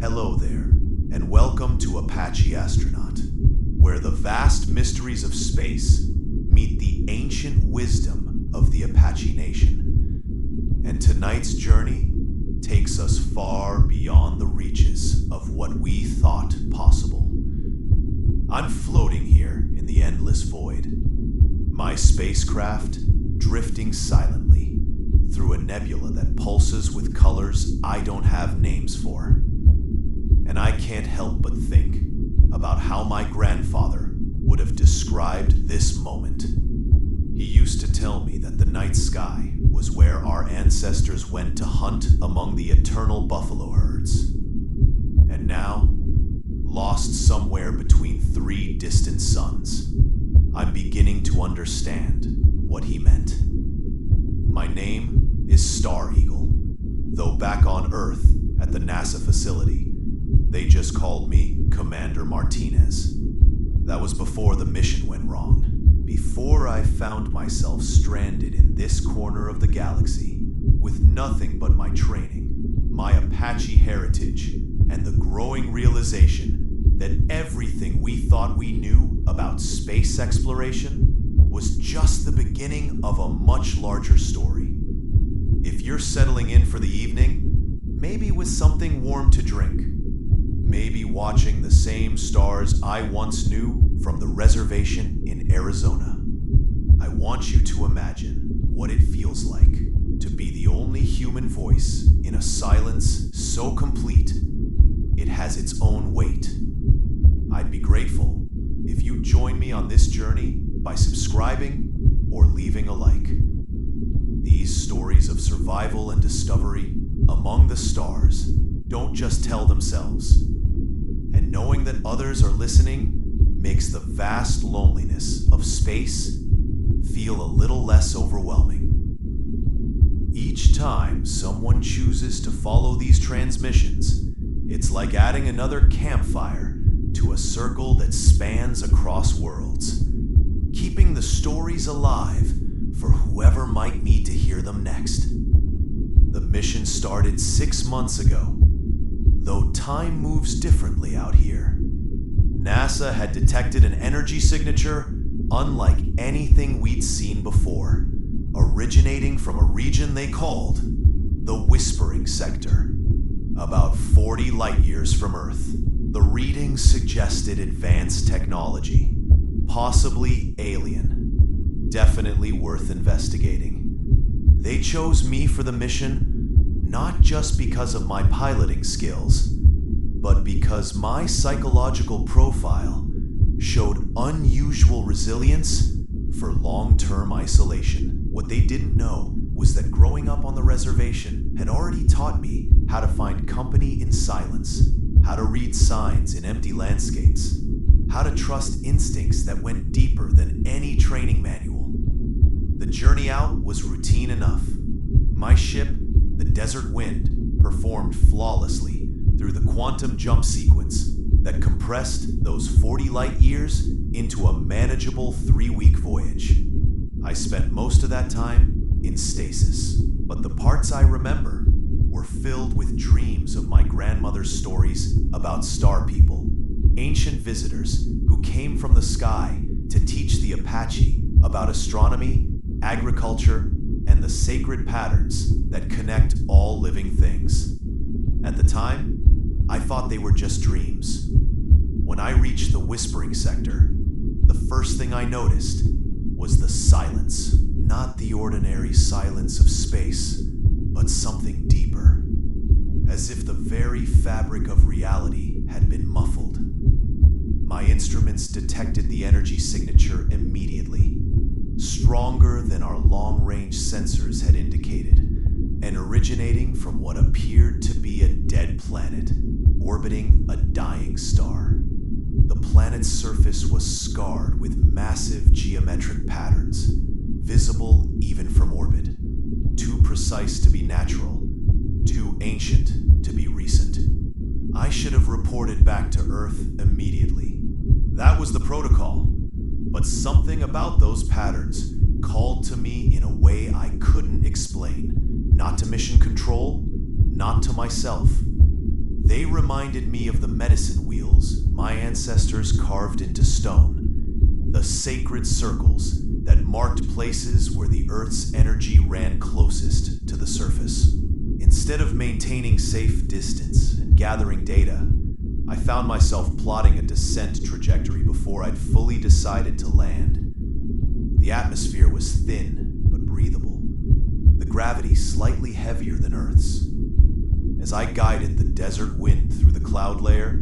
Hello there, and welcome to Apache Astronaut, where the vast mysteries of space meet the ancient wisdom of the Apache Nation. And tonight's journey takes us far beyond the reaches of what we thought possible. I'm floating here in the endless void, my spacecraft drifting silently through a nebula that pulses with colors I don't have names for. And I can't help but think about how my grandfather would have described this moment. He used to tell me that the night sky was where our ancestors went to hunt among the eternal buffalo herds. And now, lost somewhere between three distant suns, I'm beginning to understand what he meant. My name is Star Eagle, though back on Earth at the NASA facility, they just called me Commander Martinez. That was before the mission went wrong, before I found myself stranded in this corner of the galaxy with nothing but my training, my Apache heritage, and the growing realization that everything we thought we knew about space exploration was just the beginning of a much larger story. If you're settling in for the evening, maybe with something warm to drink, maybe watching the same stars I once knew from the reservation in Arizona, I want you to imagine what it feels like to be the only human voice in a silence so complete it has its own weight. I'd be grateful if you join me on this journey by subscribing or leaving a like. These stories of survival and discovery among the stars don't just tell themselves, and knowing that others are listening makes the vast loneliness of space feel a little less overwhelming. Each time someone chooses to follow these transmissions, it's like adding another campfire to a circle that spans across worlds, keeping the stories alive for whoever might need to hear them next. The mission started 6 months ago, though time moves differently out here. NASA had detected an energy signature unlike anything we'd seen before, originating from a region they called the Whispering Sector, about 40 light years from Earth. The readings suggested advanced technology, possibly alien, definitely worth investigating. They chose me for the mission not just because of my piloting skills, but because my psychological profile showed unusual resilience for long-term isolation. What they didn't know was that growing up on the reservation had already taught me how to find company in silence, how to read signs in empty landscapes, how to trust instincts that went deeper than any training manual. The journey out was routine enough. My ship, the Desert Wind, performed flawlessly through the quantum jump sequence that compressed those 40 light years into a manageable 3-week voyage. I spent most of that time in stasis, but the parts I remember were filled with dreams of my grandmother's stories about star people, ancient visitors who came from the sky to teach the Apache about astronomy, agriculture, and the sacred patterns that connect all living things. At the time, I thought they were just dreams. When I reached the Whispering Sector, the first thing I noticed was the silence. Not the ordinary silence of space, but something deeper. As if the very fabric of reality had been muffled. My instruments detected the energy signature immediately, stronger than our long-range sensors had indicated, and originating from what appeared to be a dead planet, orbiting a dying star. The planet's surface was scarred with massive geometric patterns, visible even from orbit, too precise to be natural, too ancient to be recent. I should have reported back to Earth immediately. That was the protocol, but something about those patterns called to me in a way I couldn't explain. Not to mission control, not to myself. They reminded me of the medicine wheels my ancestors carved into stone, the sacred circles that marked places where the Earth's energy ran closest to the surface. Instead of maintaining safe distance and gathering data, I found myself plotting a descent trajectory before I'd fully decided to land. The atmosphere was thin but breathable, the gravity slightly heavier than Earth's. As I guided the desert wind through the cloud layer,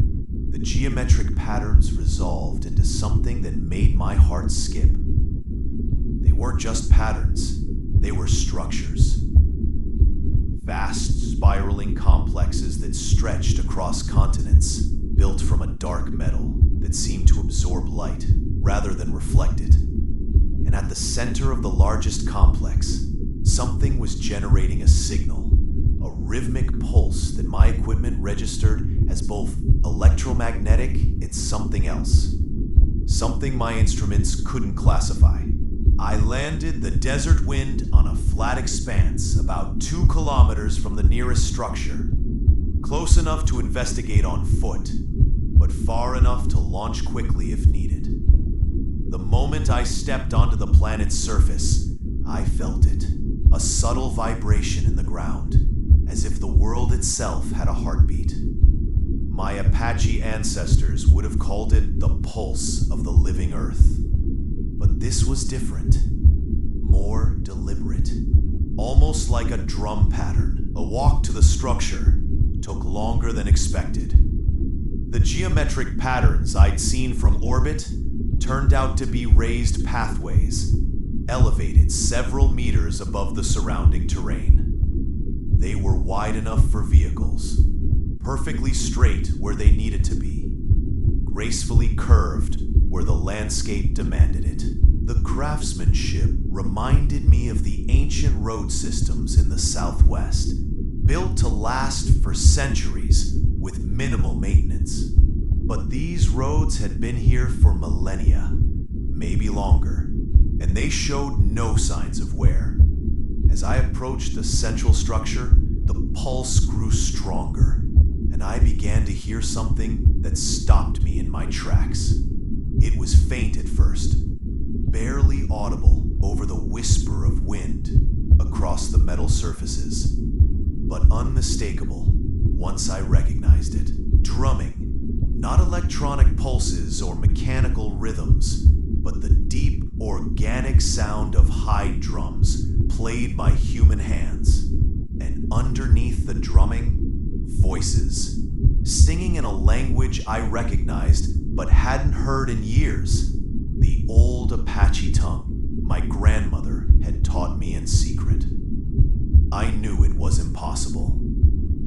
the geometric patterns resolved into something that made my heart skip. They weren't just patterns, they were structures. Vast, spiraling complexes that stretched across continents, built from a dark metal that seemed to absorb light rather than reflect it. And at the center of the largest complex, something was generating a signal, a rhythmic pulse that my equipment registered as both electromagnetic and something else. Something my instruments couldn't classify. I landed the desert wind on a flat expanse about 2 kilometers from the nearest structure, close enough to investigate on foot, but far enough to launch quickly if needed. The moment I stepped onto the planet's surface, I felt it, a subtle vibration in the ground, as if the world itself had a heartbeat. My Apache ancestors would have called it the pulse of the living Earth. But this was different, more deliberate, almost like a drum pattern. A walk to the structure took longer than expected. The geometric patterns I'd seen from orbit turned out to be raised pathways, elevated several meters above the surrounding terrain. They were wide enough for vehicles, perfectly straight where they needed to be, gracefully curved where the landscape demanded it. The craftsmanship reminded me of the ancient road systems in the Southwest, built to last for centuries with minimal maintenance. But these roads had been here for millennia, maybe longer, and they showed no signs of wear. As I approached the central structure, the pulse grew stronger, and I began to hear something that stopped me in my tracks. It was faint at first, barely audible over the whisper of wind across the metal surfaces, but unmistakable once I recognized it. Drumming, not electronic pulses or mechanical rhythms, but the deep, organic sound of hide drums played by human hands. And underneath the drumming, voices, singing in a language I recognized but hadn't heard in years. The old Apache tongue my grandmother had taught me in secret. I knew it was impossible.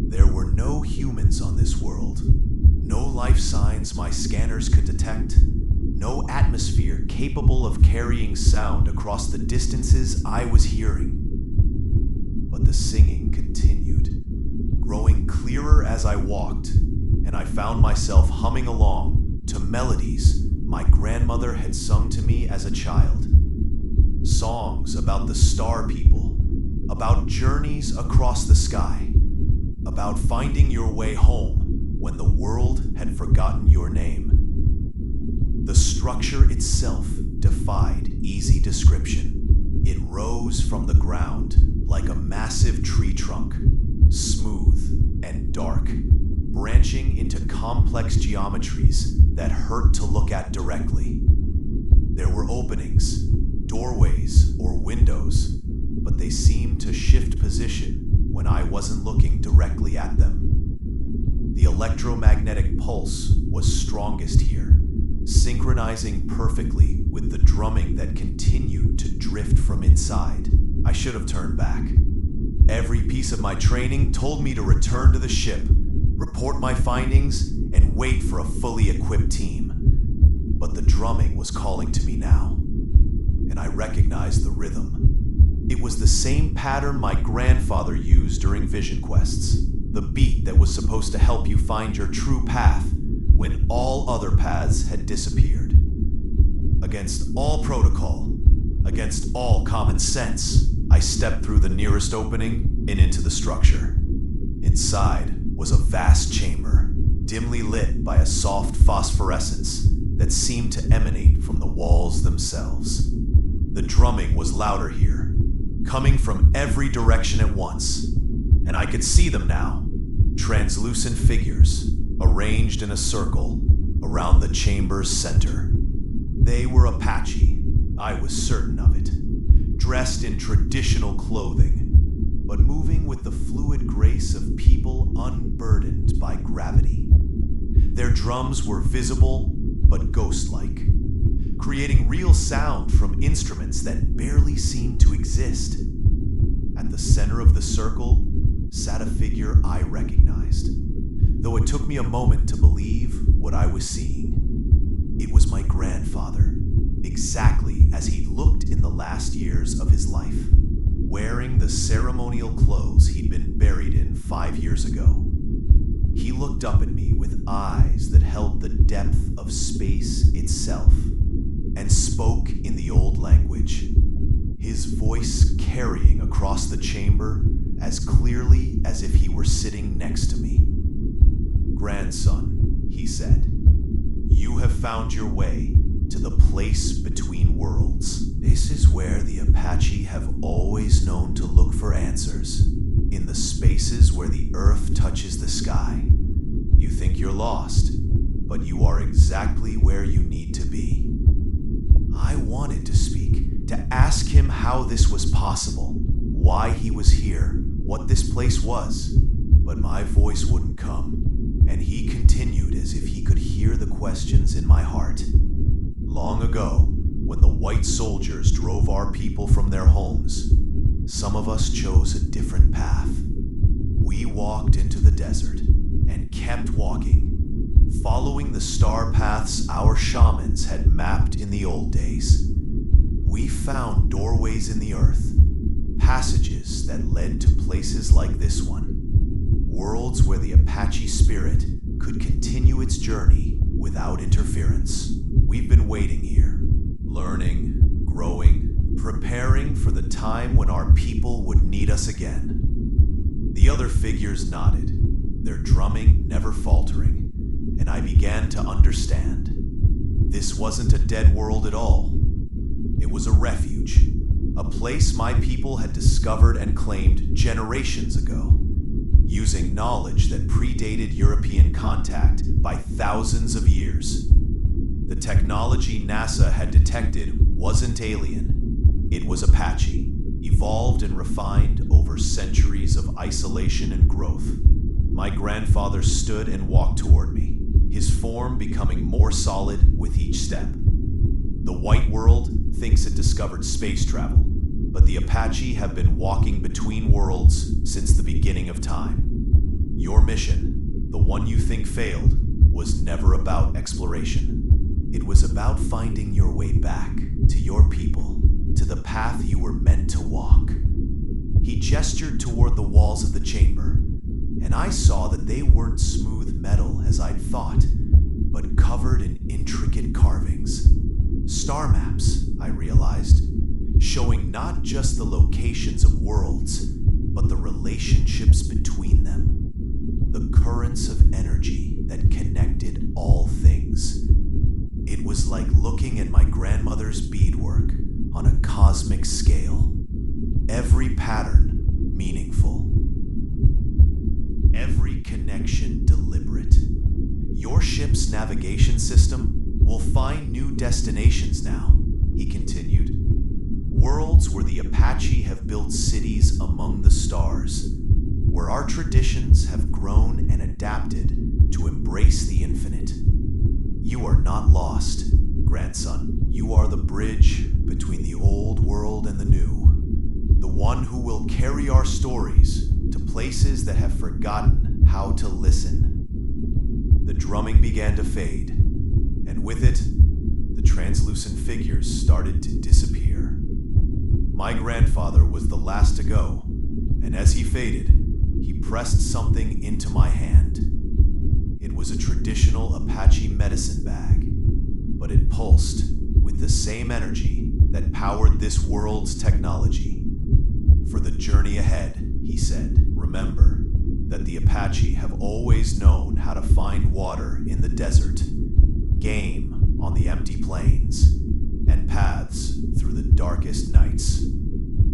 There were no humans on this world, no life signs my scanners could detect, no atmosphere capable of carrying sound across the distances I was hearing. But the singing continued, growing clearer as I walked, and I found myself humming along to melodies my grandmother had sung to me as a child. Songs about the star people, about journeys across the sky, about finding your way home when the world had forgotten your name. The structure itself defied easy description. It rose from the ground like a massive tree trunk, smooth and dark, branching into complex geometries that hurt to look at directly. There were openings, doorways, or windows, but they seemed to shift position when I wasn't looking directly at them. The electromagnetic pulse was strongest here, synchronizing perfectly with the drumming that continued to drift from inside. I should have turned back. Every piece of my training told me to return to the ship, report my findings, and wait for a fully equipped team. But the drumming was calling to me now, and I recognized the rhythm. It was the same pattern my grandfather used during vision quests, the beat that was supposed to help you find your true path when all other paths had disappeared. Against all protocol, against all common sense, I stepped through the nearest opening and into the structure. Inside was a vast chamber, dimly lit by a soft phosphorescence that seemed to emanate from the walls themselves. The drumming was louder here, coming from every direction at once, and I could see them now, translucent figures arranged in a circle around the chamber's center. They were Apache, I was certain of it, dressed in traditional clothing, but moving with the fluid grace of people unburdened by gravity. Their drums were visible but ghost-like, creating real sound from instruments that barely seemed to exist. At the center of the circle sat a figure I recognized, though it took me a moment to believe what I was seeing. It was my grandfather, exactly as he'd looked in the last years of his life, wearing the ceremonial clothes he'd been buried in 5 years ago. He looked up at me with eyes that held the depth of space itself, and spoke in the old language, his voice carrying across the chamber as clearly as if he were sitting next to me. "Grandson," he said, "you have found your way to the place between worlds. This is where the Apache have always known to look for answers, in the spaces where the earth touches the sky. You think you're lost, but you are exactly where you need to be." I wanted to speak, to ask him how this was possible, why he was here, what this place was, but my voice wouldn't come, and he continued as if he could hear the questions in my heart. "Long ago, when the white soldiers drove our people from their homes, some of us chose a different path. We walked into the desert and kept walking, following the star paths our shamans had mapped in the old days. We found doorways in the earth, passages that led to places like this one, worlds where the Apache spirit could continue its journey without interference. We've been waiting here, learning, growing, preparing for the time when our people would need us again." The other figures nodded, their drumming never faltering, and I began to understand. This wasn't a dead world at all. It was a refuge, a place my people had discovered and claimed generations ago, using knowledge that predated European contact by thousands of years. The technology NASA had detected wasn't alien. It was Apache, evolved and refined over centuries of isolation and growth. My grandfather stood and walked toward me, his form becoming more solid with each step. The white world thinks it discovered space travel, but the Apache have been walking between worlds since the beginning of time. Your mission, the one you think failed, was never about exploration. It was about finding your way back to your people, to the path you were meant to walk. He gestured toward the walls of the chamber, and I saw that they weren't smooth metal as I'd thought, but covered in intricate carvings. Star maps, I realized, showing not just the locations of worlds, but the relationships between them. The currents of energy that connected all things. It was like looking at my grandmother's beadwork on a cosmic scale. Every pattern meaningful. Every connection deliberate. Your ship's navigation system will find new destinations now, he continued. Worlds where the Apache have built cities among the stars, where our traditions have grown and adapted to embrace the infinite. You are not lost, grandson. You are the bridge between the old world and the new. The one who will carry our stories to places that have forgotten how to listen. The drumming began to fade, and with it, the translucent figures started to disappear. My grandfather was the last to go, and as he faded, he pressed something into my hand. It was a traditional Apache medicine bag, but it pulsed with the same energy that powered this world's technology. For the journey ahead, he said, remember, that the Apache have always known how to find water in the desert, game on the empty plains, and paths through the darkest nights.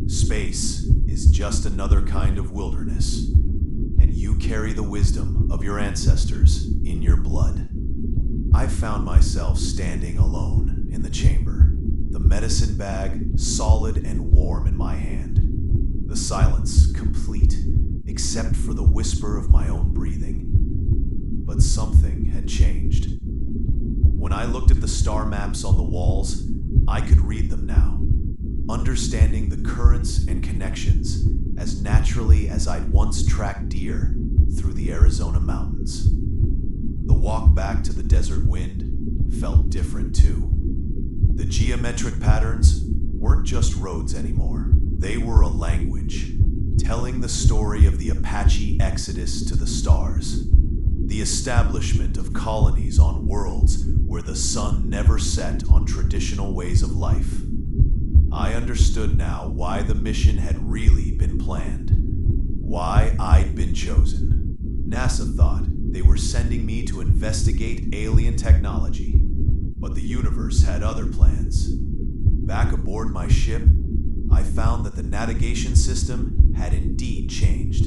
Space is just another kind of wilderness, and you carry the wisdom of your ancestors in your blood. I found myself standing alone in the chamber, the medicine bag solid and warm in my hand, the silence complete except for the whisper of my own breathing. But something had changed. When I looked at the star maps on the walls, I could read them now, understanding the currents and connections as naturally as I'd once tracked deer through the Arizona mountains. The walk back to the desert wind felt different too. The geometric patterns weren't just roads anymore. They were a language, telling the story of the Apache exodus to the stars, the establishment of colonies on worlds where the sun never set on traditional ways of life. I understood now why the mission had really been planned, why I'd been chosen. NASA thought they were sending me to investigate alien technology, but the universe had other plans. Back aboard my ship, I found that the navigation system had indeed changed,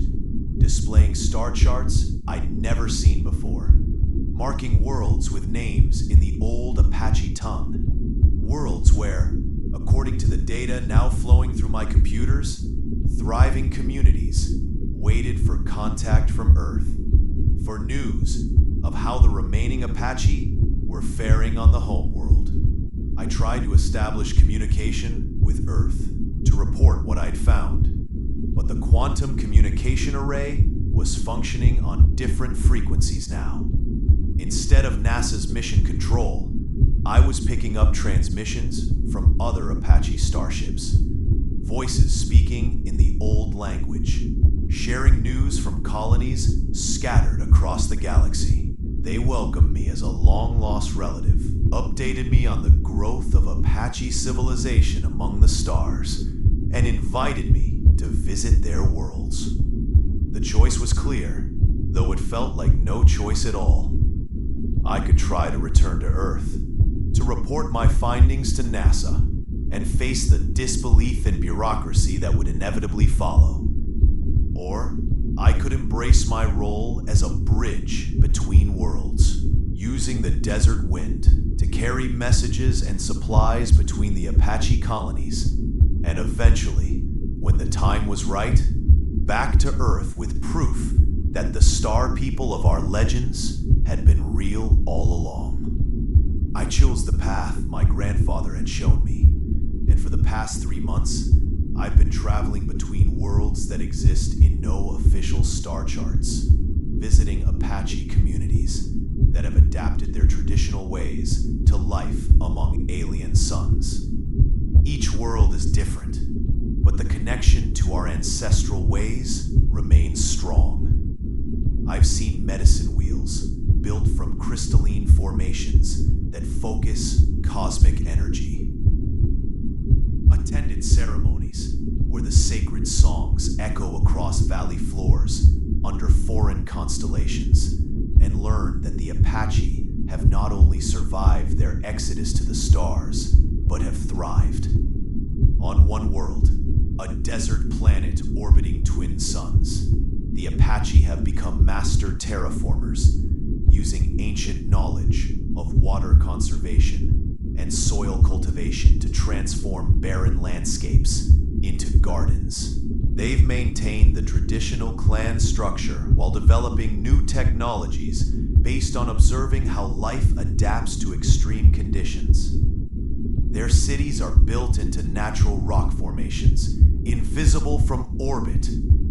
displaying star charts I'd never seen before, marking worlds with names in the old Apache tongue. Worlds where, according to the data now flowing through my computers, thriving communities waited for contact from Earth, for news of how the remaining Apache were faring on the homeworld. I tried to establish communication with Earth to report what I'd found, but the quantum communication array was functioning on different frequencies now. Instead of NASA's mission control, I was picking up transmissions from other Apache starships, voices speaking in the old language, sharing news from colonies scattered across the galaxy. They welcomed me as a long-lost relative, updated me on the growth of Apache civilization among the stars, and invited me to visit their worlds. The choice was clear, though it felt like no choice at all. I could try to return to Earth, to report my findings to NASA, and face the disbelief and bureaucracy that would inevitably follow. Or I could embrace my role as a bridge between worlds, using the desert wind to carry messages and supplies between the Apache colonies, and eventually, when the time was right, back to Earth with proof that the star people of our legends had been real all along. I chose the path my grandfather had shown me, and for the past 3 months, I've been traveling between worlds that exist in no official star charts, visiting Apache communities that have adapted their traditional ways to life among alien suns. Each world is different, but the connection to our ancestral ways remains strong. I've seen medicine wheels built from crystalline formations that focus cosmic energy, attended ceremonies where the sacred songs echo across valley floors under foreign constellations, and learned that the Apache have not only survived their exodus to the stars, but have thrived. On one world, a desert planet orbiting twin suns, the Apache have become master terraformers, using ancient knowledge of water conservation and soil cultivation to transform barren landscapes into gardens. They've maintained the traditional clan structure while developing new technologies based on observing how life adapts to extreme conditions. Their cities are built into natural rock formations, invisible from orbit,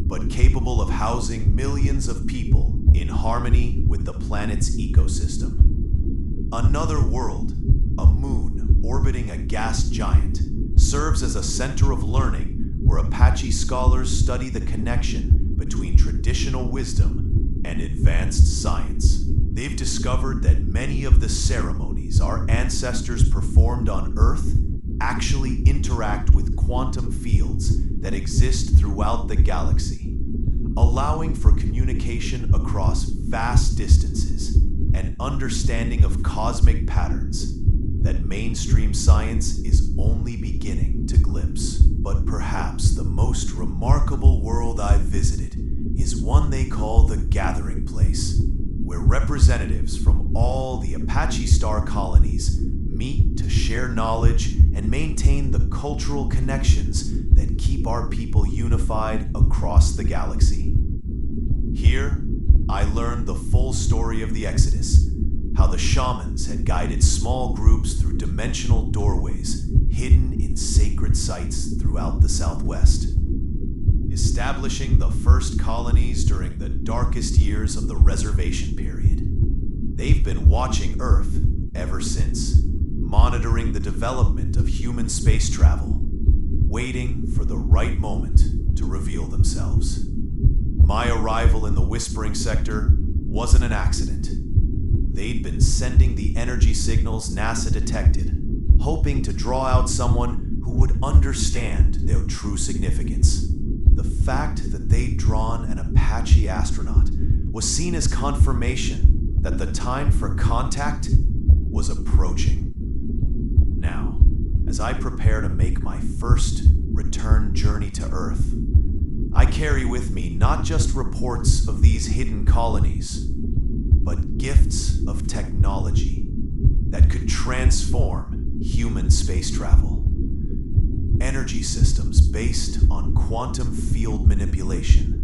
but capable of housing millions of people in harmony with the planet's ecosystem. Another world, a moon orbiting a gas giant, serves as a center of learning where Apache scholars study the connection between traditional wisdom and advanced science. They've discovered that many of the ceremonies our ancestors performed on Earth actually interact with quantum fields that exist throughout the galaxy. allowing for communication across vast distances and understanding of cosmic patterns that mainstream science is only beginning to glimpse. But perhaps the most remarkable world I've visited is one they call the Gathering Place, where representatives from all the Apache star colonies meet to share knowledge and maintain the cultural connections that keep our people unified across the galaxy. Here, I learned the full story of the Exodus, how the shamans had guided small groups through dimensional doorways hidden in sacred sites throughout the Southwest, establishing the first colonies during the darkest years of the reservation period. They've been watching Earth ever since, monitoring the development of human space travel, waiting for the right moment to reveal themselves. My arrival in the Whispering Sector wasn't an accident. They'd been sending the energy signals NASA detected, hoping to draw out someone who would understand their true significance. The fact that they'd drawn an Apache astronaut was seen as confirmation that the time for contact was approaching. Now, as I prepare to make my first return journey to Earth, I carry with me not just reports of these hidden colonies, but gifts of technology that could transform human space travel. Energy systems based on quantum field manipulation.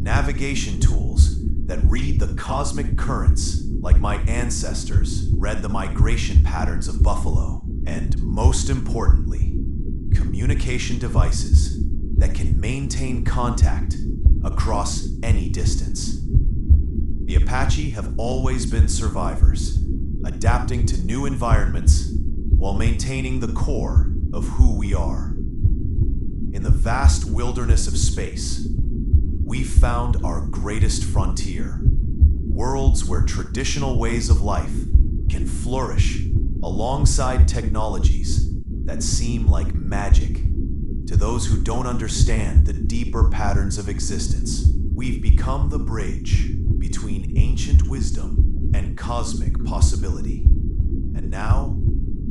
Navigation tools that read the cosmic currents like my ancestors read the migration patterns of buffalo. And most importantly, communication devices that can maintain contact across any distance. The Apache have always been survivors, adapting to new environments while maintaining the core of who we are. In the vast wilderness of space, we found our greatest frontier, worlds where traditional ways of life can flourish alongside technologies that seem like magic to those who don't understand the deeper patterns of existence. We've become the bridge between ancient wisdom and cosmic possibility. And now,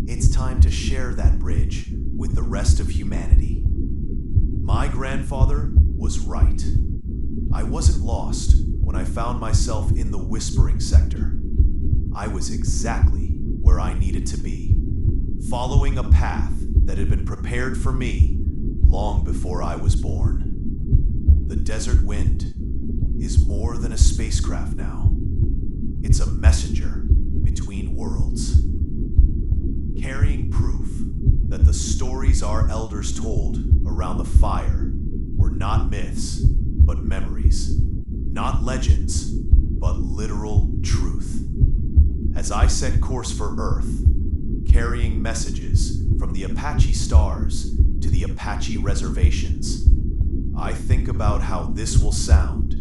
it's time to share that bridge with the rest of humanity. My grandfather was right. I wasn't lost when I found myself in the Whispering Sector. I was exactly where I needed to be, following a path that had been prepared for me long before I was born. The desert wind is more than a spacecraft now. It's a messenger between worlds, carrying proof that the stories our elders told around the fire were not myths, but memories. Not legends, but literal truth. As I set course for Earth, carrying messages from the Apache stars to the Apache reservations, I think about how this will sound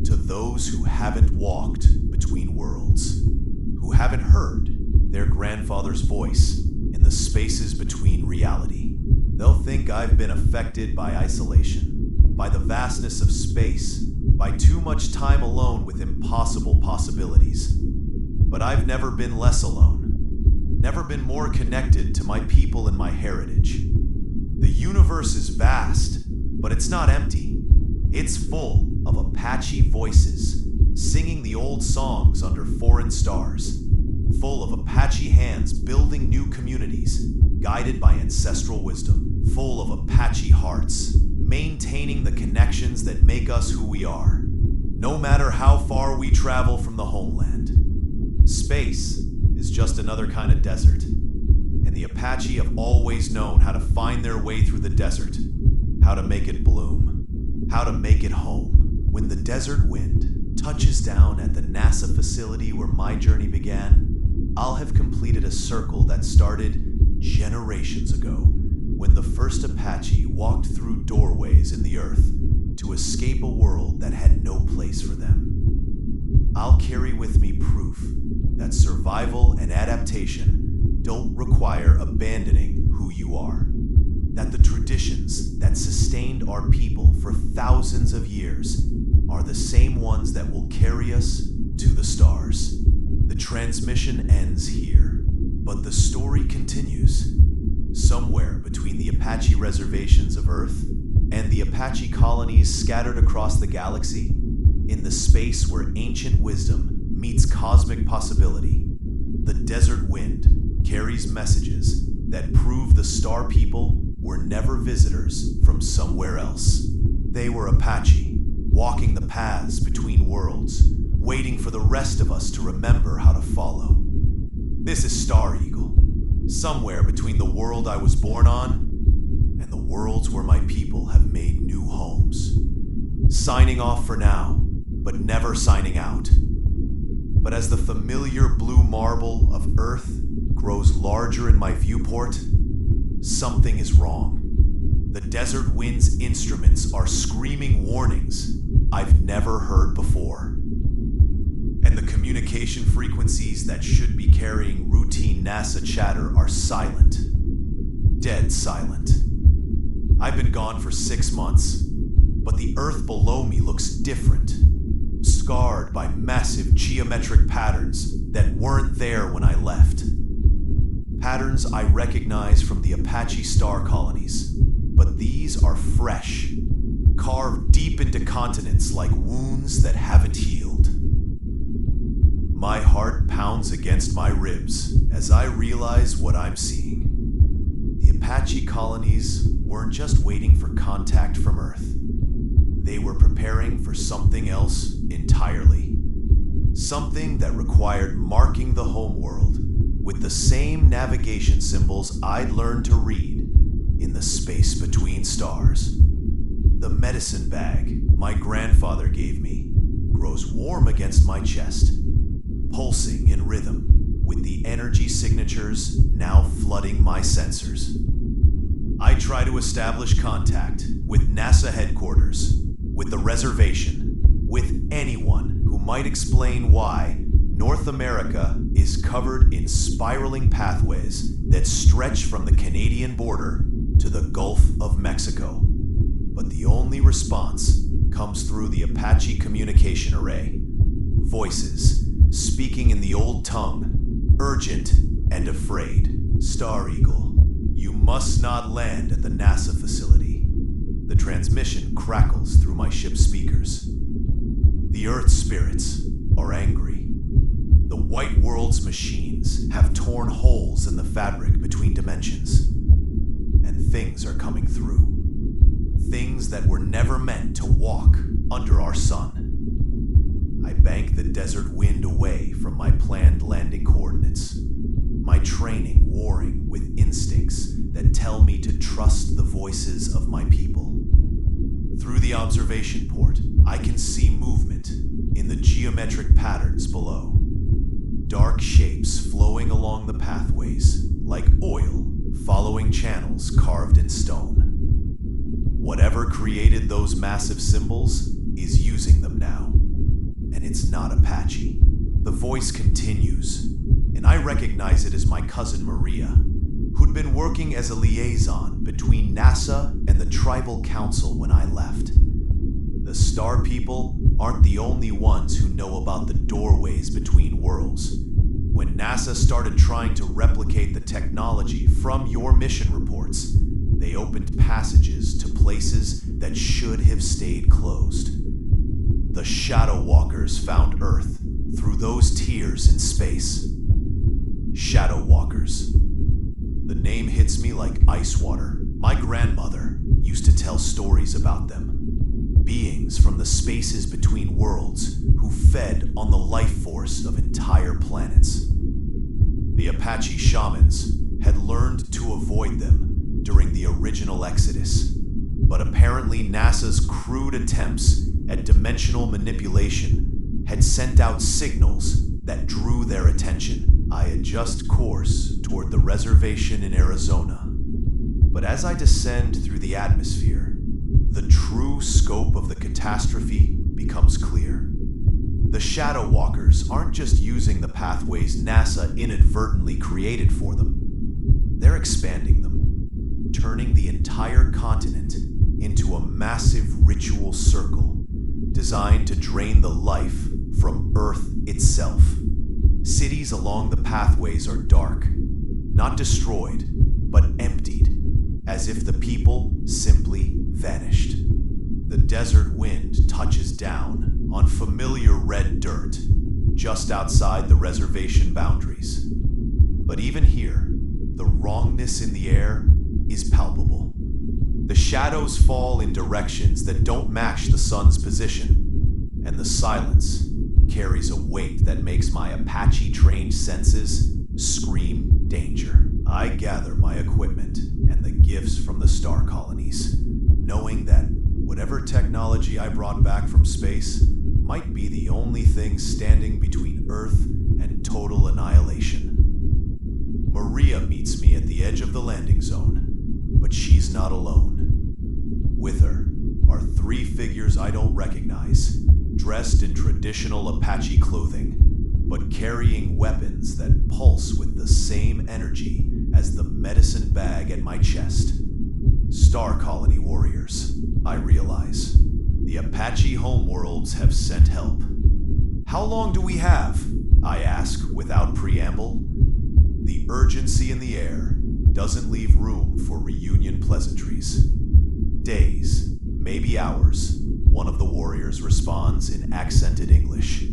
to those who haven't walked between worlds, who haven't heard their grandfather's voice in the spaces between reality. They'll think I've been affected by isolation, by the vastness of space, by too much time alone with impossible possibilities. But I've never been less alone, never been more connected to my people and my heritage. The universe is vast, but it's not empty. It's full of Apache voices, singing the old songs under foreign stars, full of Apache hands building new communities, guided by ancestral wisdom, full of Apache hearts, maintaining the connections that make us who we are, no matter how far we travel from the homeland. Space is just another kind of desert, and the Apache have always known how to find their way through the desert, how to make it bloom, how to make it home. When the desert wind touches down at the NASA facility where my journey began, I'll have completed a circle that started generations ago, when the first Apache walked through doorways in the earth to escape a world that had no place for them. I'll carry with me proof that survival and adaptation don't require abandoning who you are, that the traditions that sustained our people for thousands of years are the same ones that will carry us to the stars. The transmission ends here, but the story continues. Somewhere between the Apache reservations of Earth and the Apache colonies scattered across the galaxy, in the space where ancient wisdom meets cosmic possibility, the desert wind carries messages that prove the star people were never visitors from somewhere else. They were Apache, walking the paths between worlds, waiting for the rest of us to remember how to follow. This is Star Eagle, somewhere between the world I was born on and the worlds where my people have made new homes. Signing off for now, but never signing out. But as the familiar blue marble of Earth grows larger in my viewport, something is wrong. The desert wind's instruments are screaming warnings I've never heard before. And the communication frequencies that should be carrying routine NASA chatter are silent. Dead silent. I've been gone for 6 months, but the Earth below me looks different. Scarred by massive geometric patterns that weren't there when I left. Patterns I recognize from the Apache star colonies, but these are fresh, carved deep into continents like wounds that haven't healed. My heart pounds against my ribs as I realize what I'm seeing. The Apache colonies weren't just waiting for contact from Earth. They were preparing for something else entirely. Something that required marking the homeworld with the same navigation symbols I'd learned to read in the space between stars. The medicine bag my grandfather gave me grows warm against my chest, pulsing in rhythm with the energy signatures now flooding my sensors. I try to establish contact with NASA headquarters, with the reservation, with anyone who might explain why North America is covered in spiraling pathways that stretch from the Canadian border to the Gulf of Mexico. But the only response comes through the Apache communication array. Voices speaking in the old tongue, urgent and afraid. Star Eagle, you must not land at the NASA facility. The transmission crackles through my ship's speakers. The Earth spirits are angry. The white world's machines have torn holes in the fabric between dimensions. And things are coming through. Things that were never meant to walk under our sun. I bank the desert wind away from my planned landing coordinates. My training warring with instincts that tell me to trust the voices of my people. Through the observation port, I can see movement in the geometric patterns below. Dark shapes flowing along the pathways, like oil following channels carved in stone. Whatever created those massive symbols is using them now. And it's not Apache. The voice continues, and I recognize it as my cousin Maria, who'd been working as a liaison between NASA and the tribal council when I left. The star people aren't the only ones who know about the doorways between worlds. When NASA started trying to replicate the technology from your mission reports, they opened passages to places that should have stayed closed. The Shadow Walkers found Earth through those tears in space. Shadow Walkers. The name hits me like ice water. My grandmother used to tell stories about them. Beings from the spaces between worlds who fed on the life force of entire planets. The Apache shamans had learned to avoid them during the original Exodus, but apparently NASA's crude attempts at dimensional manipulation had sent out signals that drew their attention. I adjust course toward the reservation in Arizona. But as I descend through the atmosphere, the true scope of the catastrophe becomes clear. The Shadow Walkers aren't just using the pathways NASA inadvertently created for them. They're expanding them, turning the entire continent into a massive ritual circle designed to drain the life from Earth itself. Cities along the pathways are dark, not destroyed, but emptied, as if the people simply vanished. The desert wind touches down on familiar red dirt just outside the reservation boundaries. But even here, the wrongness in the air is palpable. The shadows fall in directions that don't match the sun's position, and the silence carries a weight that makes my Apache-trained senses scream danger. I gather my equipment and the gifts from the star colonies, knowing that whatever technology I brought back from space might be the only thing standing between Earth and total annihilation. Maria meets me at the edge of the landing zone, but she's not alone. With her are three figures I don't recognize, dressed in traditional Apache clothing, but carrying weapons that pulse with the same energy as the medicine bag at my chest. Star Colony warriors, I realize. The Apache homeworlds have sent help. How long do we have? I ask without preamble. The urgency in the air doesn't leave room for reunion pleasantries. Days, maybe hours, one of the warriors responds in accented English.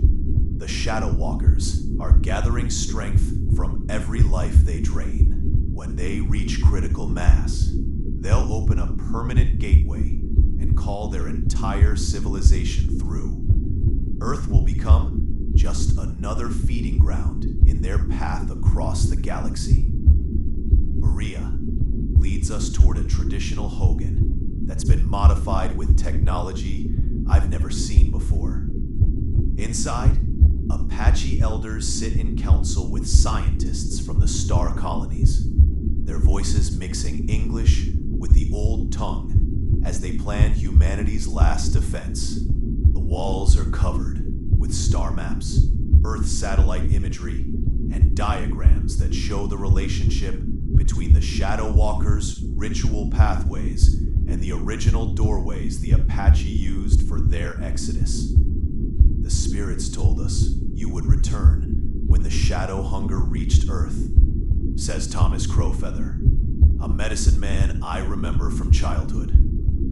The Shadow Walkers are gathering strength from every life they drain. When they reach critical mass, they'll open a permanent gateway and call their entire civilization through. Earth will become just another feeding ground in their path across the galaxy. Maria leads us toward a traditional Hogan that's been modified with technology I've never seen before. Inside, Apache elders sit in council with scientists from the star colonies, their voices mixing English with the old tongue as they plan humanity's last defense. The walls are covered with star maps, Earth satellite imagery, and diagrams that show the relationship between the Shadow Walkers' ritual pathways and the original doorways the Apache used for their exodus. The spirits told us you would return when the shadow hunger reached Earth, says Thomas Crowfeather, a medicine man I remember from childhood.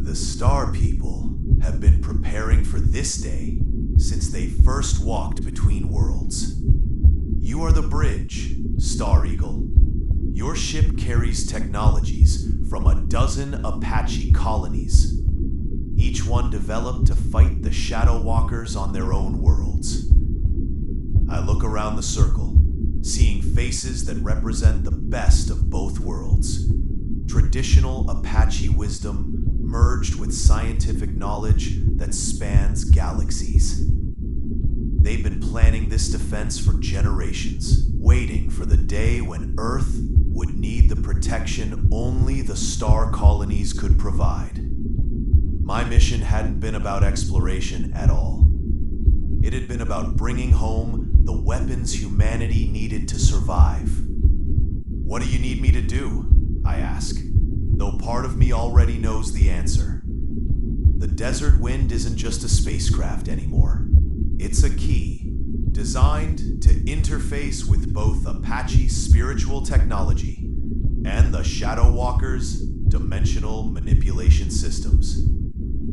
The Star People have been preparing for this day since they first walked between worlds. You are the bridge, Star Eagle. Your ship carries technologies from a dozen Apache colonies, each one developed to fight the Shadow Walkers on their own worlds. I look around the circle, seeing faces that represent the best of both worlds. Traditional Apache wisdom merged with scientific knowledge that spans galaxies. They've been planning this defense for generations, waiting for the day when Earth would need the protection only the star colonies could provide. My mission hadn't been about exploration at all. It had been about bringing home the weapons humanity needed to survive. What do you need me to do? I ask, though part of me already knows the answer. The Desert Wind isn't just a spacecraft anymore. It's a key, designed to interface with both Apache's spiritual technology and the Shadow Walkers' dimensional manipulation systems.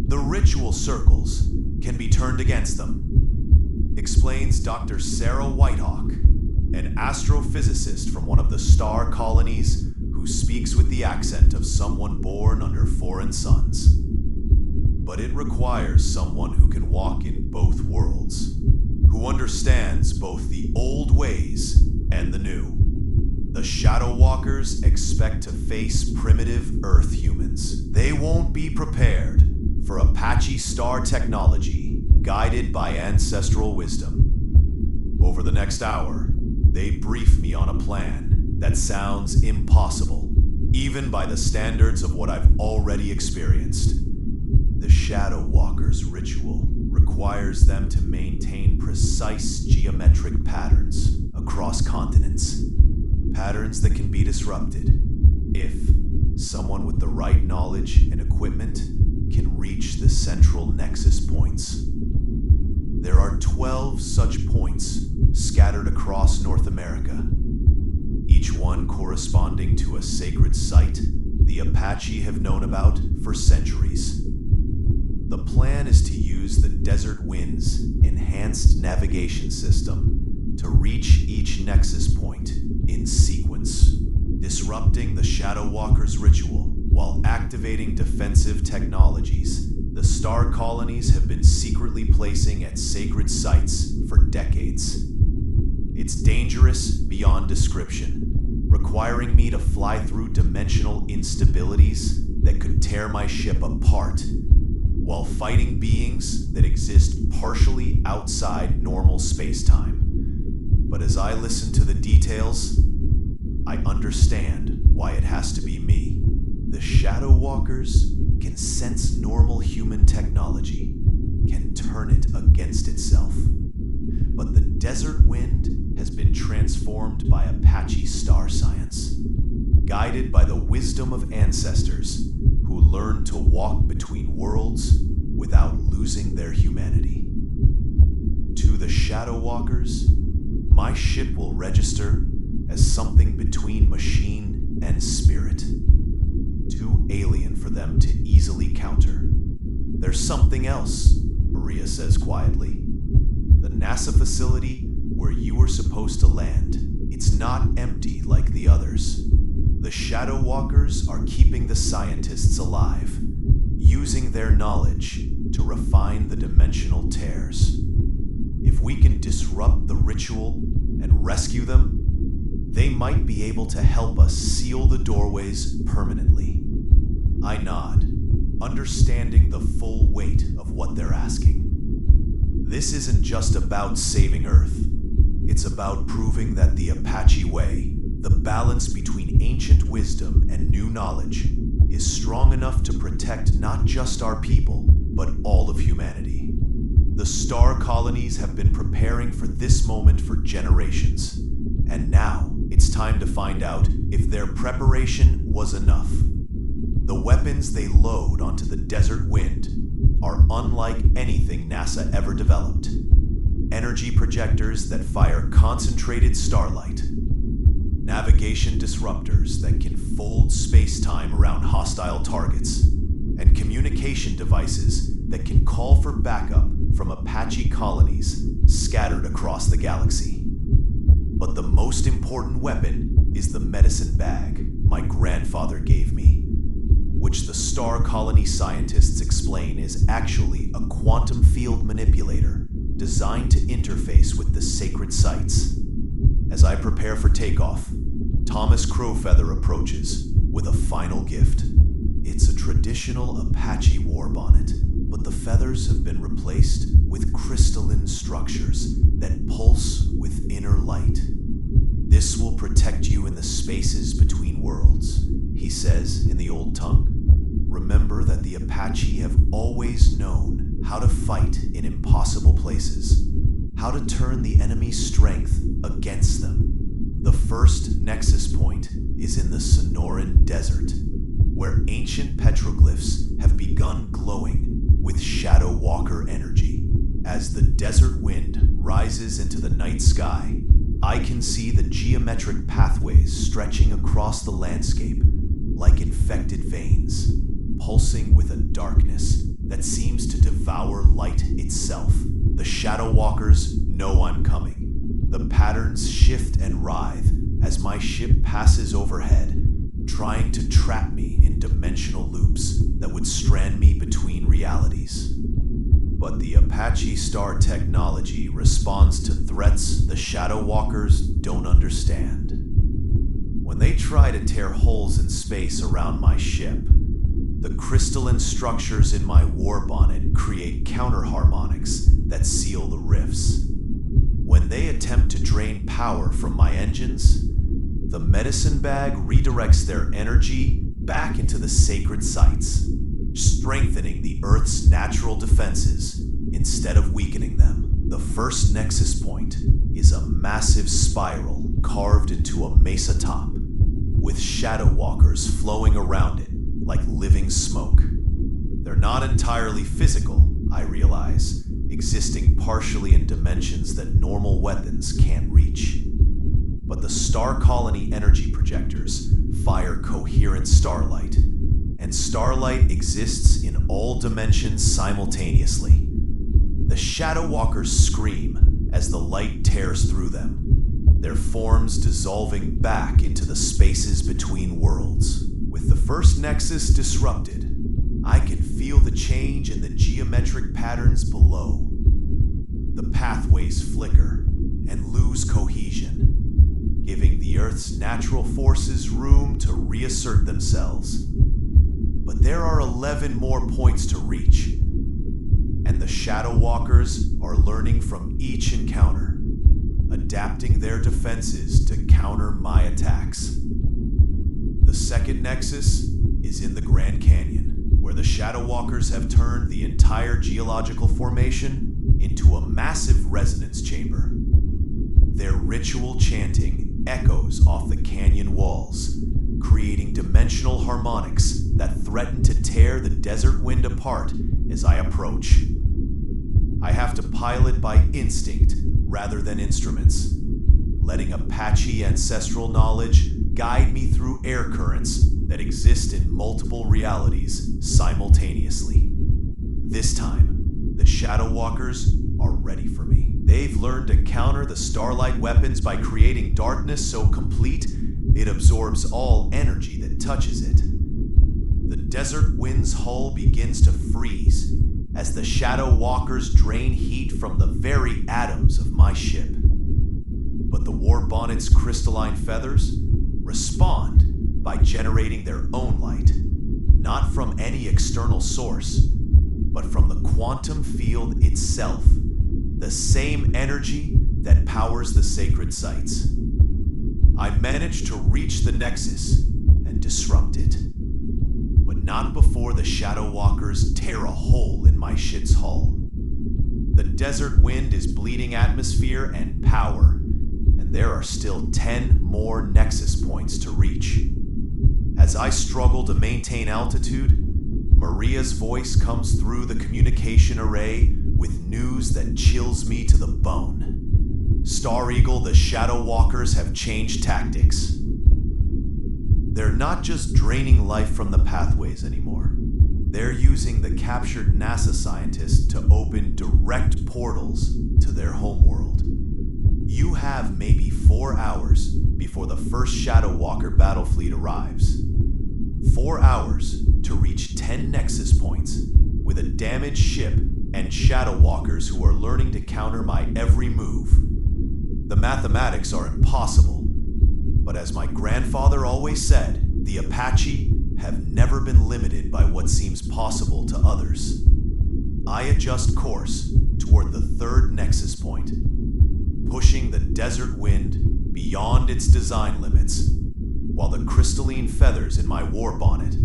The ritual circles can be turned against them, explains Dr. Sarah Whitehawk, an astrophysicist from one of the star colonies who speaks with the accent of someone born under foreign suns. But it requires someone who can walk in both worlds, who understands both the old ways and the new. The Shadow Walkers expect to face primitive Earth humans. They won't be prepared for Apache star technology, guided by ancestral wisdom. Over the next hour, they brief me on a plan that sounds impossible, even by the standards of what I've already experienced. The Shadow Walkers' ritual requires them to maintain precise geometric patterns across continents, patterns that can be disrupted if someone with the right knowledge and equipment can reach the central nexus points. There are 12 such points scattered across North America, each one corresponding to a sacred site the Apache have known about for centuries. The plan is to use the Desert Wind's enhanced navigation system to reach each nexus point in sequence, disrupting the Shadow Walker's ritual while activating defensive technologies the star colonies have been secretly placing at sacred sites for decades. It's dangerous beyond description, requiring me to fly through dimensional instabilities that could tear my ship apart, while fighting beings that exist partially outside normal space-time. But as I listen to the details, I understand why it has to be me. The Shadow Walkers can sense normal human technology, can turn it against itself. But the Desert Wind has been transformed by Apache star science, guided by the wisdom of ancestors who learned to walk between worlds without losing their humanity. To the Shadow Walkers, my ship will register as something between machine and spirit, too alien for them to easily counter. There's something else, Maria says quietly. The NASA facility where you were supposed to land, it's not empty like the others. The Shadow Walkers are keeping the scientists alive, using their knowledge to refine the dimensional tears. If we can disrupt the ritual and rescue them, they might be able to help us seal the doorways permanently. I nod, understanding the full weight of what they're asking. This isn't just about saving Earth. It's about proving that the Apache way, the balance between ancient wisdom and new knowledge, is strong enough to protect not just our people, but all of humanity. The star colonies have been preparing for this moment for generations, and now it's time to find out if their preparation was enough. The weapons they load onto the Desert Wind are unlike anything NASA ever developed. Energy projectors that fire concentrated starlight, navigation disruptors that can fold space-time around hostile targets, and communication devices that can call for backup from Apache colonies scattered across the galaxy. But the most important weapon is the medicine bag my grandfather gave me, which the star colony scientists explain is actually a quantum field manipulator designed to interface with the sacred sites. As I prepare for takeoff, Thomas Crowfeather approaches with a final gift. It's a traditional Apache war bonnet, but the feathers have been replaced with crystalline structures that pulse with inner light. This will protect you in the spaces between worlds, he says in the old tongue. Remember that the Apache have always known how to fight in impossible places, how to turn the enemy's strength against them. The first nexus point is in the Sonoran Desert, where ancient petroglyphs have begun glowing with Shadow Walker energy. As the Desert Wind rises into the night sky, I can see the geometric pathways stretching across the landscape like infected veins, pulsing with a darkness that seems to devour light itself. The Shadow Walkers know I'm coming. The patterns shift and writhe as my ship passes overhead, trying to trap me in dimensional loops that would strand me between realities. But the Apache star technology responds to threats the Shadow Walkers don't understand. When they try to tear holes in space around my ship, the crystalline structures in my war bonnet create counterharmonics that seal the rifts. When they attempt to drain power from my engines, the medicine bag redirects their energy back into the sacred sites, strengthening the Earth's natural defenses instead of weakening them. The first nexus point is a massive spiral carved into a mesa top, with Shadow Walkers flowing around it like living smoke. They're not entirely physical, I realize. existing partially in dimensions that normal weapons can't reach. But the star colony energy projectors fire coherent starlight, and starlight exists in all dimensions simultaneously. The Shadow Walkers scream as the light tears through them, their forms dissolving back into the spaces between worlds. With the first nexus disrupted, I can feel the change in the geometric patterns below. The pathways flicker and lose cohesion, giving the Earth's natural forces room to reassert themselves. But there are 11 more points to reach, and the Shadow Walkers are learning from each encounter, adapting their defenses to counter my attacks. The second nexus is in the Grand Canyon, where the Shadow Walkers have turned the entire geological formation into a massive resonance chamber. Their ritual chanting echoes off the canyon walls, creating dimensional harmonics that threaten to tear the desert wind apart as I approach. I have to pilot by instinct rather than instruments, letting Apache ancestral knowledge guide me through air currents that exist in multiple realities simultaneously. This time, the Shadow Walkers are ready for me. They've learned to counter the starlight weapons by creating darkness so complete it absorbs all energy that touches it. The desert wind's hull begins to freeze as the Shadow Walkers drain heat from the very atoms of my ship. But the War Bonnet's crystalline feathers respond by generating their own light, not from any external source, but from the quantum field itself, the same energy that powers the sacred sites. I managed to reach the Nexus and disrupt it, but not before the Shadow Walkers tear a hole in my ship's hull. The desert wind is bleeding atmosphere and power, and there are still 10 more Nexus points to reach. As I struggle to maintain altitude, Maria's voice comes through the communication array with news that chills me to the bone. Star Eagle, the Shadow Walkers have changed tactics. They're not just draining life from the pathways anymore. They're using the captured NASA scientists to open direct portals to their homeworld. You have maybe 4 hours before the first Shadow Walker battle fleet arrives. 4 hours to reach 10 Nexus points with a damaged ship and Shadow Walkers who are learning to counter my every move. The mathematics are impossible, but as my grandfather always said, the Apache have never been limited by what seems possible to others. I adjust course toward the third Nexus point, pushing the desert wind beyond its design limits, while the crystalline feathers in my war bonnet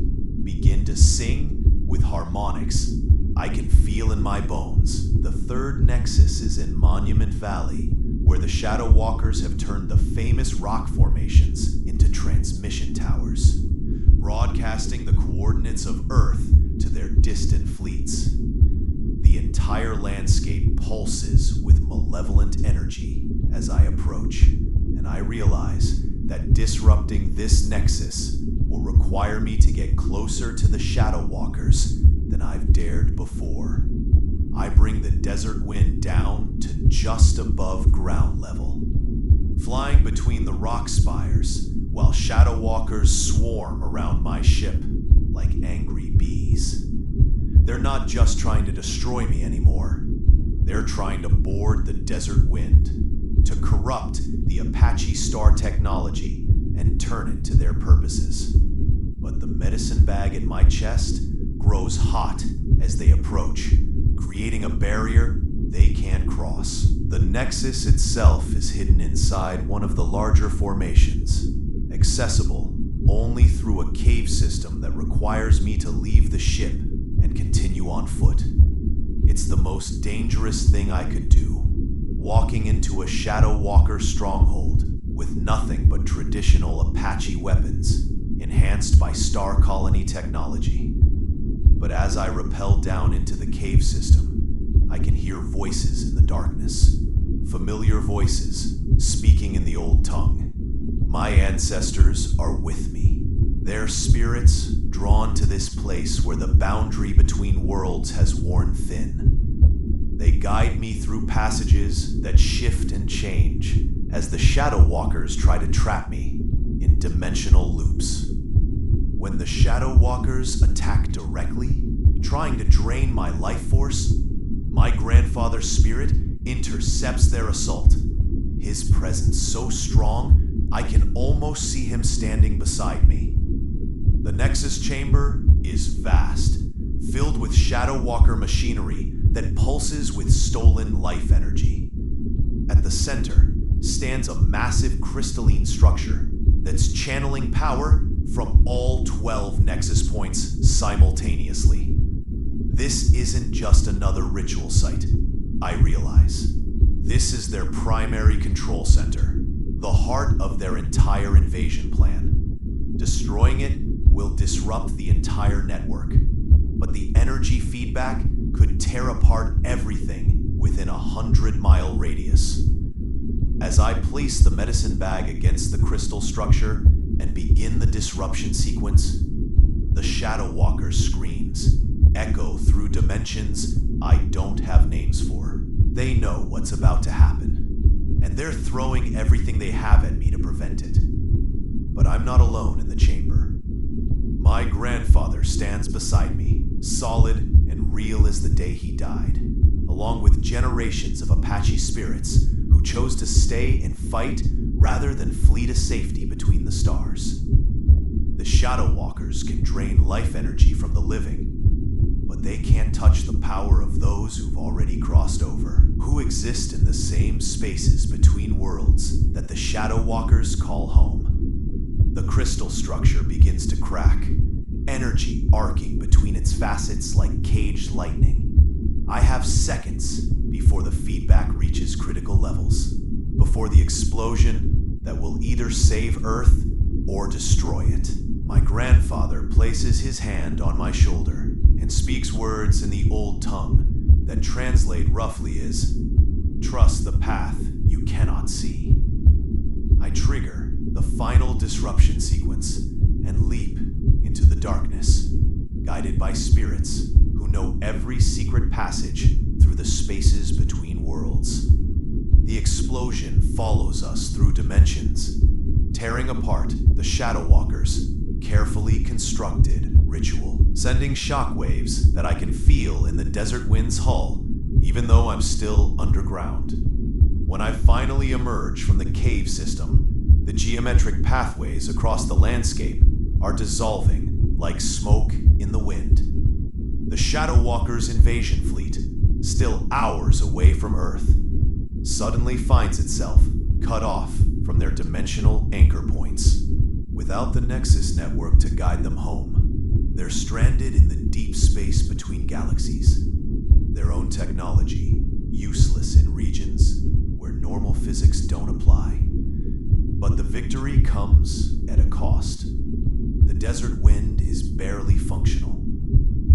begin to sing with harmonics I can feel in my bones. The third Nexus is in Monument Valley, where the Shadow Walkers have turned the famous rock formations into transmission towers, broadcasting the coordinates of Earth to their distant fleets. The entire landscape pulses with malevolent energy as I approach, and I realize that disrupting this Nexus will require me to get closer to the Shadow Walkers than I've dared before. I bring the desert wind down to just above ground level, flying between the rock spires while Shadow Walkers swarm around my ship like angry bees. They're not just trying to destroy me anymore. They're trying to board the desert wind, to corrupt the Apache star technology and turn it to their purposes. But the medicine bag in my chest grows hot as they approach, creating a barrier they can't cross. The Nexus itself is hidden inside one of the larger formations, accessible only through a cave system that requires me to leave the ship and continue on foot. It's the most dangerous thing I could do, walking into a Shadow Walker stronghold with nothing but traditional Apache weapons, enhanced by Star Colony technology. But as I rappel down into the cave system, I can hear voices in the darkness. Familiar voices, speaking in the old tongue. My ancestors are with me. Their spirits drawn to this place where the boundary between worlds has worn thin. They guide me through passages that shift and change as the Shadow Walkers try to trap me in dimensional loops. When the Shadow Walkers attack directly, trying to drain my life force, my grandfather's spirit intercepts their assault. His presence so strong, I can almost see him standing beside me. The Nexus Chamber is vast, filled with Shadow Walker machinery that pulses with stolen life energy. At the center stands a massive crystalline structure that's channeling power from all 12 Nexus points simultaneously. This isn't just another ritual site, I realize. This is their primary control center, the heart of their entire invasion plan. Destroying it will disrupt the entire network, but the energy feedback could tear apart everything within a 100-mile radius. As I place the medicine bag against the crystal structure and begin the disruption sequence, the Shadow Walker's screams echo through dimensions I don't have names for. They know what's about to happen, and they're throwing everything they have at me to prevent it. But I'm not alone in the chamber. My grandfather stands beside me, solid and real as the day he died, along with generations of Apache spirits who chose to stay and fight rather than flee to safety between the stars. The Shadow Walkers can drain life energy from the living, but they can't touch the power of those who've already crossed over, who exist in the same spaces between worlds that the Shadow Walkers call home. The crystal structure begins to crack, energy arcing between its facets like caged lightning. I have seconds before the feedback reaches critical levels, before the explosion that will either save Earth or destroy it. My grandfather places his hand on my shoulder and speaks words in the old tongue that translate roughly as, "Trust the path you cannot see." I trigger the final disruption sequence and leap into the darkness, guided by spirits who know every secret passage through the spaces between worlds. The explosion follows us through dimensions, tearing apart the Shadow Walkers' carefully constructed ritual, sending shockwaves that I can feel in the desert wind's hull, even though I'm still underground. When I finally emerge from the cave system, the geometric pathways across the landscape are dissolving like smoke in the wind. The Shadow Walkers' invasion fleet, still hours away from Earth, suddenly finds itself cut off from their dimensional anchor points. Without the Nexus network to guide them home, they're stranded in the deep space between galaxies. Their own technology, useless in regions where normal physics don't apply. But the victory comes at a cost. The desert wind is barely functional,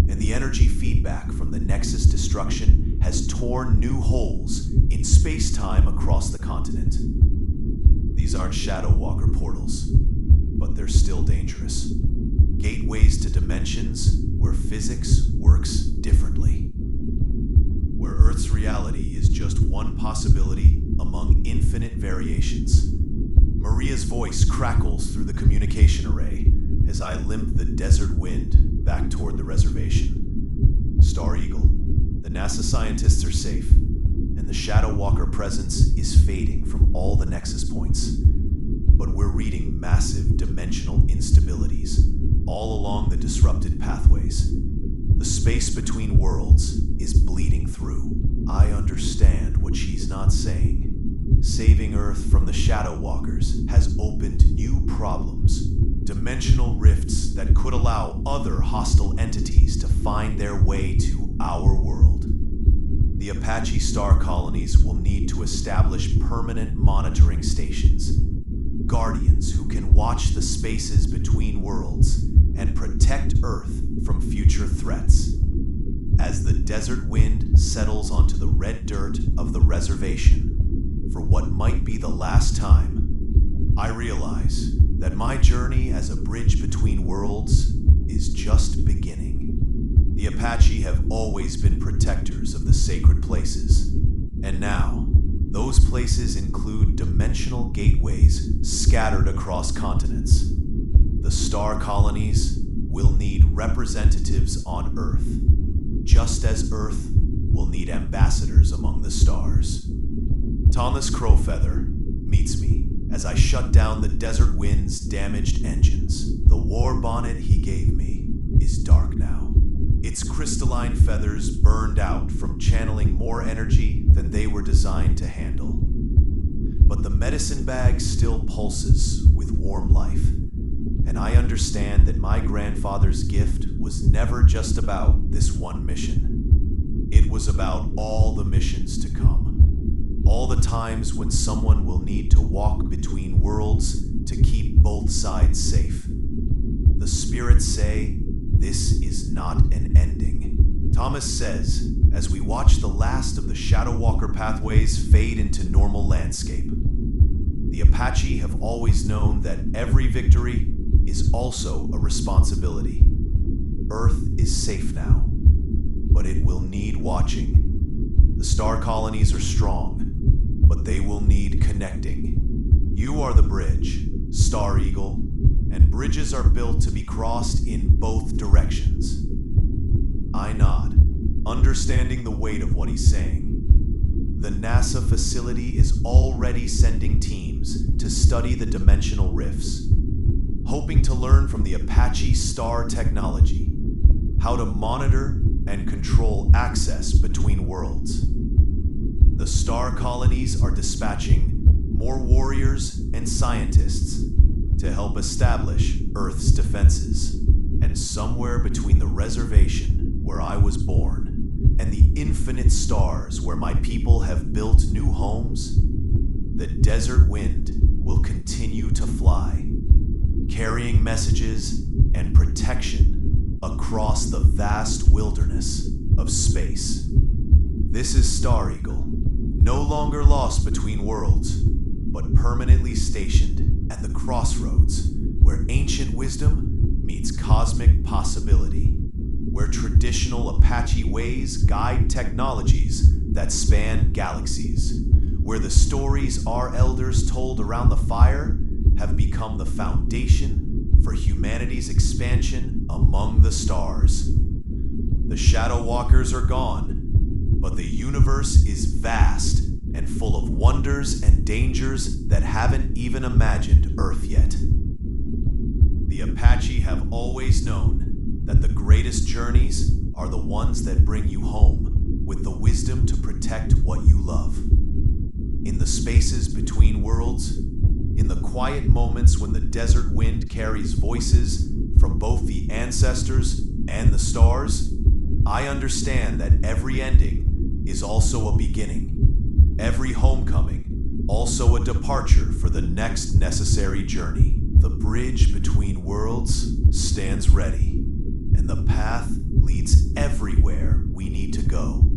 and the energy feedback from the Nexus destruction has torn new holes in space-time across the continent. These aren't Shadow Walker portals, but they're still dangerous. Gateways to dimensions where physics works differently. Where Earth's reality is just one possibility among infinite variations. Maria's voice crackles through the communication array as I limp the desert wind back toward the reservation. Star Eagle, the NASA scientists are safe, and the Shadow Walker presence is fading from all the Nexus points. But we're reading massive dimensional instabilities all along the disrupted pathways. The space between worlds is bleeding through. I understand what she's not saying. Saving Earth from the Shadow Walkers has opened new problems. Dimensional rifts that could allow other hostile entities to find their way to our world. The Apache star colonies will need to establish permanent monitoring stations. Guardians who can watch the spaces between worlds and protect Earth from future threats. as the desert wind settles onto the red dirt of the reservation for what might be the last time, I realize that my journey as a bridge between worlds is just beginning. The Apache have always been protectors of the sacred places, and now those places include dimensional gateways scattered across continents. The star colonies will need representatives on Earth, just as Earth will need ambassadors among the stars. Thomas Crowfeather meets me as I shut down the desert wind's damaged engines. The war bonnet he gave me is dark now, its crystalline feathers burned out from channeling more energy than they were designed to handle. But the medicine bag still pulses with warm life, and I understand that my grandfather's gift was never just about this one mission. It was about all the missions to come. All the times when someone will need to walk between worlds to keep both sides safe. The spirits say, this is not an ending. Thomas says, as we watch the last of the Shadow Walker pathways fade into normal landscape. The Apache have always known that every victory is also a responsibility. Earth is safe now, but it will need watching. The star colonies are strong, but they will need connecting. You are the bridge, Star Eagle, and bridges are built to be crossed in both directions. I nod, understanding the weight of what he's saying. The NASA facility is already sending teams to study the dimensional rifts, hoping to learn from the Apache star technology how to monitor and control access between worlds. The star colonies are dispatching more warriors and scientists to help establish Earth's defenses. And somewhere between the reservation where I was born and the infinite stars where my people have built new homes, the desert wind will continue to fly, carrying messages and protection across the vast wilderness of space. This is Star Eagle, no longer lost between worlds, but permanently stationed at the crossroads where ancient wisdom meets cosmic possibility, where traditional Apache ways guide technologies that span galaxies, where the stories our elders told around the fire have become the foundation for humanity's expansion among the stars. The Shadow Walkers are gone, but the universe is vast and full of wonders and dangers that haven't even imagined Earth yet. The Apache have always known that the greatest journeys are the ones that bring you home with the wisdom to protect what you love. In the spaces between worlds, in the quiet moments when the desert wind carries voices from both the ancestors and the stars, I understand that every ending is also a beginning. Every homecoming, also a departure for the next necessary journey. The bridge between worlds stands ready, and the path leads everywhere we need to go.